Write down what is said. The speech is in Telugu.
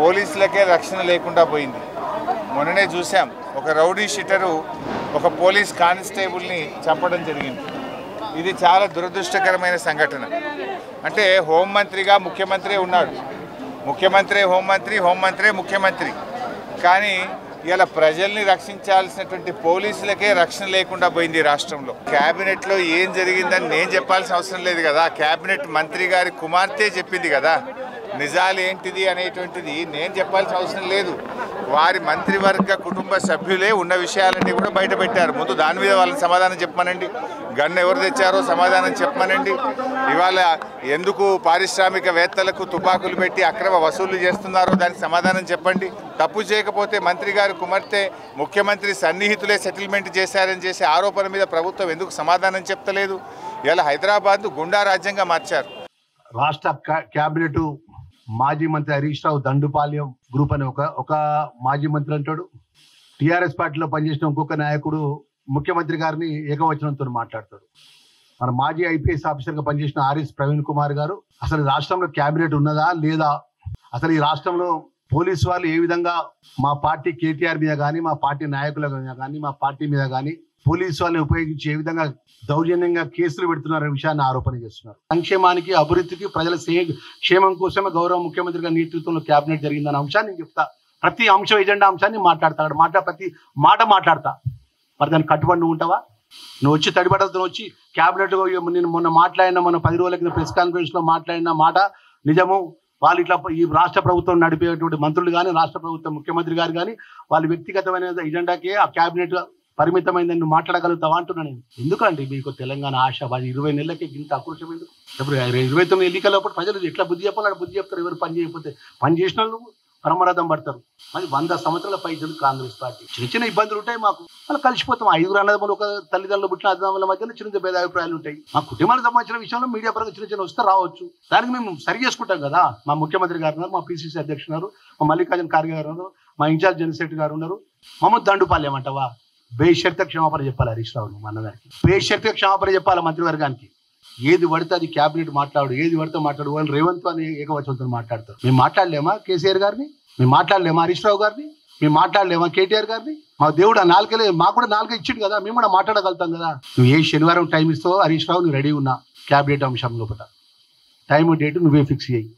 పోలీసులకే రక్షణ లేకుండా పోయింది. మొన్ననే చూసాం, ఒక రౌడీ షీటరు ఒక పోలీస్ కానిస్టేబుల్ని చంపడం జరిగింది. ఇది చాలా దురదృష్టకరమైన సంఘటన. అంటే హోంమంత్రిగా ముఖ్యమంత్రి ఉన్నాడు, ముఖ్యమంత్రి హోంమంత్రి, హోంమంత్రి ముఖ్యమంత్రి. కానీ ఇలా ప్రజల్ని రక్షించాల్సినటువంటి పోలీసులకే రక్షణ లేకుండా పోయింది రాష్ట్రంలో. క్యాబినెట్లో ఏం జరిగిందని నేను చెప్పాల్సిన అవసరం లేదు కదా, క్యాబినెట్ మంత్రి గారి కుమార్తె చెప్పింది కదా. నిజాలు ఏంటిది అనేటువంటిది నేను చెప్పాల్సిన అవసరం లేదు. వారి మంత్రివర్గ కుటుంబ సభ్యులే ఉన్న విషయాలన్నీ కూడా బయట పెట్టారు. ముందు దాని మీద వాళ్ళని సమాధానం చెప్పమనండి. గన్ను ఎవరు తెచ్చారో సమాధానం చెప్పమనండి. ఇవాళ ఎందుకు పారిశ్రామికవేత్తలకు తుపాకులు పెట్టి అక్రమ వసూళ్లు చేస్తున్నారో దానికి సమాధానం చెప్పండి. తప్పు చేయకపోతే మంత్రి గారి కుమార్తె ముఖ్యమంత్రి సన్నిహితులే సెటిల్మెంట్ చేశారని చేసే ఆరోపణ మీద ప్రభుత్వం ఎందుకు సమాధానం చెప్తలేదు? ఇలా హైదరాబాద్ను గుండా రాజ్యంగా మార్చారు. రాష్ట్ర క్యాబినెట్ మాజీ మంత్రి హరీష్ రావు దండుపాల్యం గ్రూప్ అని ఒక మాజీ మంత్రి అంటాడు. టీఆర్ఎస్ పార్టీలో పనిచేసిన ఇంకొక నాయకుడు ముఖ్యమంత్రి గారిని ఏకవచనంతో మాట్లాడతాడు. మన మాజీ ఐపీఎస్ ఆఫీసర్గా పనిచేసిన ఆర్ఎస్ ప్రవీణ్ కుమార్ గారు అసలు రాష్ట్రంలో క్యాబినెట్ ఉన్నదా లేదా, అసలు ఈ రాష్ట్రంలో పోలీసు వాళ్ళు ఏ విధంగా మా పార్టీ కేటీఆర్ మీద కానీ, మా పార్టీ నాయకుల మీద కానీ, మా పార్టీ మీద కానీ పోలీసు వాళ్ళని ఉపయోగించి ఏ విధంగా దౌర్జన్యంగా కేసులు పెడుతున్నారనే విషయాన్ని ఆరోపణ చేస్తున్నారు. సంక్షేమానికి, అభివృద్ధికి, ప్రజల క్షేమం కోసమే గౌరవ ముఖ్యమంత్రి గారి నేతృత్వంలో క్యాబినెట్ జరిగిందన్న అంశాన్ని నేను చెప్తా. ప్రతి అంశం ఎజెండా అంశాన్ని మాట్లాడతాడు, ప్రతి మాట మాట్లాడతా. మరి దాన్ని కట్టుబడి నువ్వు ఉంటావా? నువ్వు వచ్చి తడిబడ్డతో వచ్చి క్యాబినెట్ నేను మొన్న 10 రోజుల కింద ప్రెస్ కాన్ఫరెన్స్ లో మాట్లాడిన మాట నిజము. వాళ్ళు ఇట్లా ఈ రాష్ట్ర ప్రభుత్వం నడిపేటువంటి మంత్రులు కానీ, రాష్ట్ర ప్రభుత్వం ముఖ్యమంత్రి గారు కానీ వాళ్ళ వ్యక్తిగతమైన ఎజెండాకే ఆ క్యాబినెట్ పరిమితమైందని నువ్వు మాట్లాడగలుగుతావా అంటున్నాను నేను. ఎందుకండి మీకు తెలంగాణ ఆశ? 20 నెలలకి ఇంత ఆక్రోశం ఎందుకు? ఇప్పుడు 29 ఎన్నికలప్పుడు ప్రజలు ఎట్లా బుద్ధి చెప్పాలి? బుద్ధి చెప్తారు. ఎవరు పని చేయకపోతే పని చేసిన వాళ్ళు పరమరథం పడతారు. మరి 100 సంవత్సరాల పైసలు కాంగ్రెస్ పార్టీ. చిన్న ఇబ్బందులు ఉంటాయి మాకు, వాళ్ళు కలిసిపోతాం. 5 అన్నదమ్ములు, ఒక తల్లిదండ్రులు పుట్టిన అన్నదమ్ముల మధ్యలో చిన్న భేదాభిప్రాయాలు ఉంటాయి. మా కుటుంబానికి సంబంధించిన విషయంలో మీడియా పరంగా చిన్న వస్తే రావచ్చు, దానికి మేము సరి చేసుకుంటాం కదా. మా ముఖ్యమంత్రి గారు ఉన్నారు, మా పిసిసి అధ్యక్షుడు ఉన్నారు, మా మల్లికార్జున ఖార్గే గారు ఉన్నారు, మా ఇన్ఛార్జ్ జనరల్ సెక్రటరీ గారు ఉన్నారు. మమ్మల్ని దండుపాల్యం అంటావా? బేషరతుగా క్షమాపణ చెప్పాలి హరీష్ రావు, మా అన్నగారికి బేషరతుగా క్షమాపణ చెప్పాలి మంత్రివర్గానికి. ఏది పడితే అది క్యాబినెట్ మాట్లాడు, ఏది పడితే మాట్లాడు. వాళ్ళు రేవంత్ అని ఏకవచనంతో మాట్లాడతారు. మేము మాట్లాడలేమా కేసీఆర్ గారిని? మేము మాట్లాడలేమా హరీష్ రావు గారిని? మేము మాట్లాడలేమా కేటీఆర్ గారిని? మా దేవుడు ఆ నాలుకలే, మాకు కూడా 4 ఇచ్చిండు కదా, మేము కూడా మాట్లాడగలుగుతాం కదా. నువ్వు ఏ శనివారం టైం ఇస్తావో హరీష్ రావు, నువ్వు రెడీ ఉన్నా క్యాబినెట్ అంశం లోపల టైం డేట్ నువ్వే ఫిక్స్ చేయి.